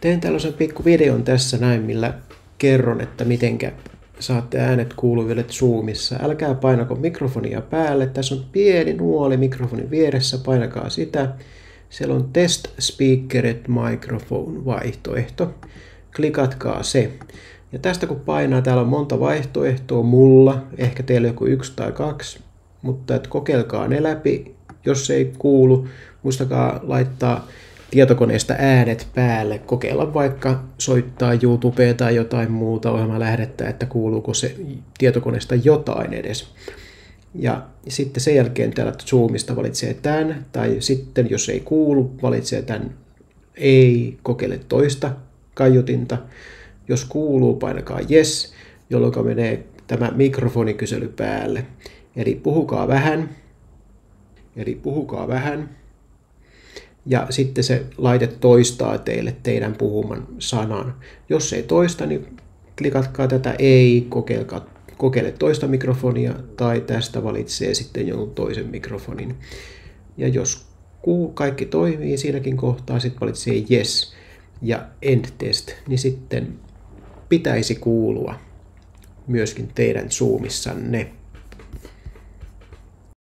Teen tällaisen pikku videon tässä näin, millä kerron, että mitenkä saatte äänet kuuluville Zoomissa. Älkää painako mikrofonia päälle. Tässä on pieni nuoli mikrofonin vieressä. Painakaa sitä. Siellä on Test Speakered Microphone vaihtoehto. Klikatkaa se. Ja tästä kun painaa, täällä on monta vaihtoehtoa mulla. Ehkä teillä joku 1 tai 2. Mutta kokeilkaa ne läpi. Jos se ei kuulu, muistakaa laittaa tietokoneesta äänet päälle. Kokeilla vaikka soittaa YouTubea tai jotain muuta ohjelmalähdettä, että kuuluuko se tietokoneesta jotain edes. Ja sitten sen jälkeen täällä Zoomista valitsee tämän, tai sitten jos ei kuulu, valitsee tämän ei, kokeile toista kaiutinta. Jos kuuluu, painakaa yes, jolloin menee tämä mikrofonikysely päälle. Eli puhukaa vähän. Ja sitten se laite toistaa teille teidän puhuman sanan. Jos ei toista, niin klikatkaa tätä ei, kokeile toista mikrofonia tai tästä valitsee sitten jonkun toisen mikrofonin. Ja jos kaikki toimii siinäkin kohtaa, sitten valitsee yes ja end test, niin sitten pitäisi kuulua myöskin teidän Zoomissanne.